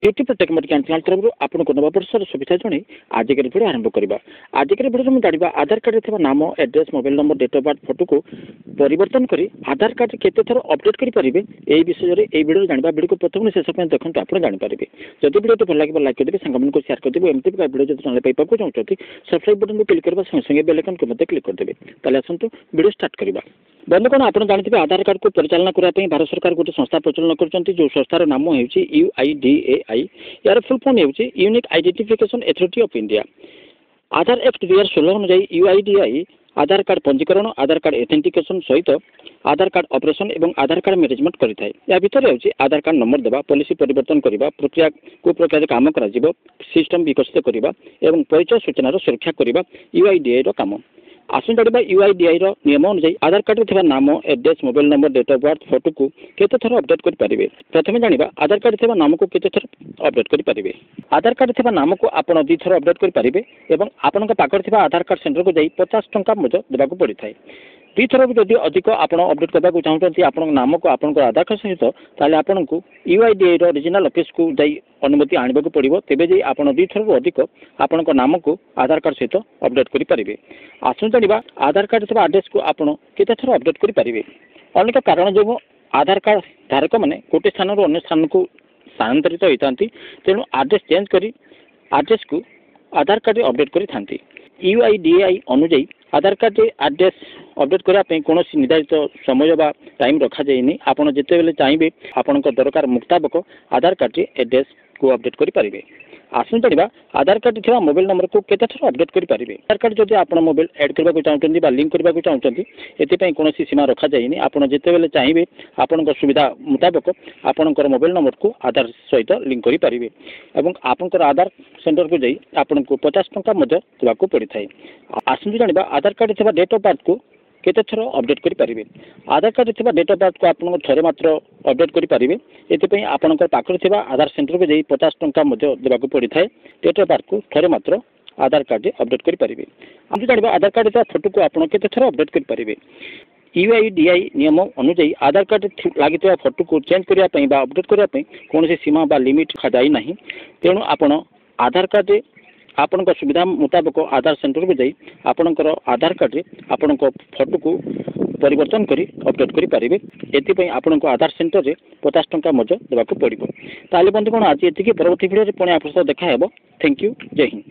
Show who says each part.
Speaker 1: YouTube protect medical channel तरफ आपको नववर्षर शुभेच्छा जन आजिक भिडियो आरंभ करवा। आजिक भिडियो में जाना आधार कार्ड थे नाम address mobile number date of birth photo को परिवर्तन कर आधार कार्ड केते थर अपडेट करेंगे यही विषय में यही भिडियो जाना। भिडियो को प्रथम शेष में देखो आप जानीपारे। जब भिडियो भल लगे लाइक करेंगे सांग को शेयर करदेवे। एमती भिडियो जो चैनल पाइबा चाहते सब्सक्राइब बटन को क्लिक करवा संगे संगे बेल आइकन को क्लिक करदेवे। ताले आसतु भिडियो स्टार्ट करवा। बंधुगण आप जानते आधार कार्ड को परिचालना करने भारत सरकार गोटे संस्था प्रचलन कर जो संस्थार नाम हो UIDAI यार फुल फॉर्म हो unique identification authority of India. Aadhaar act 2016 अनुसार UIDAI आधार कार्ड पंजीकरण आधार कार्ड एथेंटिकेशन सहित आधार कार्ड ऑपरेशन एवं आधार कार्ड मैनेजमेंट करें। या भितर हो आधार कार्ड नंबर देवा पॉलिसी परिवर्तन करने प्रक्रिया को प्रक्रिया काम कर सिस्टम विकसित करने एवं परिचय सूचनार सुरक्षा करने UIDAI काम। आसन जाना UIDAI नियम अनुसार आधार कार्ड थे नाम address mobile number date of birth photo को केते थर अपडेट करेंगे। प्रथम जाना आधार कार्ड थे नाम को केते थर अपडेट करेंगे। आधार कार्ड थे नाम को आप 2 थर अपडेट करेंगे और आपण पाखे आधार कार्ड सेंटर को जाई 50 टंका मुझे देवाक पड़ता है। 2 थर जदि अधिक आप अपडेट करने चाहते आप नाम को आप आधार कार्ड सहित ताले आपन को UIDAI ओरिजिनल ऑफिस को जाई अनुमति आने को पड़ो। तेज जी आप 2 थर अधिक आपण नाम को आधार कार्ड सहित अपडेट करेंगे। आसु जाना आधार कार्ड थे आड्रेस को आप केते थर अपडेट करेंगे। अनेक कारण जो आधार कार्ड धारक मैंने गोटे स्थान अन्य स्थान को स्थानांतरित होता तेणु आड्रेस चेंज कर आड्रेस को आधार कार्ड अपडेट करते। UIDAI अनुजाई आधार कार्ड आड्रेस अपडेट करने कौन निर्धारित समय व टाइम रखा जाए। आपड़ जिते बेले चाहिए आपण दरकार मुताबक आधार कार्ड एड्रेस को अपडेट करेंगे। आसु जाना आधार कार्ड थे मोबाइल नंबर को केते थर अपडेट करेंगे। आधार कार्ड जब आप मोबाइल एड करने चाहते लिंक करने चाहते ये कौन सीमा रखा जाए। आपड़ जिते बेले चाहिए आपण सुविधा मुताबक आपणकर मोबाइल नंबर को आधार सहित लिंक करेंगे और आपंकर आधार सेंटर को जाई आपन को 50 टंका देवाक पड़ता है। आसु जाना आधार कार्ड थे डेट ऑफ बर्थ को केते थर अपडेट करेंगे। आधार कार्ड थे डेट ऑफ बर्थ को आप थे मात्र अपडेट करेंगे। ये आपंकर पाखे थे आधार सेंटर को जाई 50 टंका देवाक पड़ता है। डेट ऑफ बर्थ को थे मात्र आधार कार्ड अपडेट करेंगे। आम जाना आधार कार्ड थे फोटो को आप केते थर अपडेट करेंगे। UIDAI नियम अनुजाई आधार कार्ड लगी फोटो को चेंज करने अपडेट करने कौन सीमा बा लिमिट रखा जाए ना। तेणु आपण आधार कार्ड आपण सुविधा मुताबक आधार सेंटर को जाई आपणकर आधार कार्ड आपण फोटो को परिवर्तन करी अपडेट करेंगे। ये आपण आधार सेंटर में 50 टंका देवाक पड़ो। ताले बंधुगण आज ये परवर्ती भिडियो पुणी आप देखा। Thank you. जय हिंद।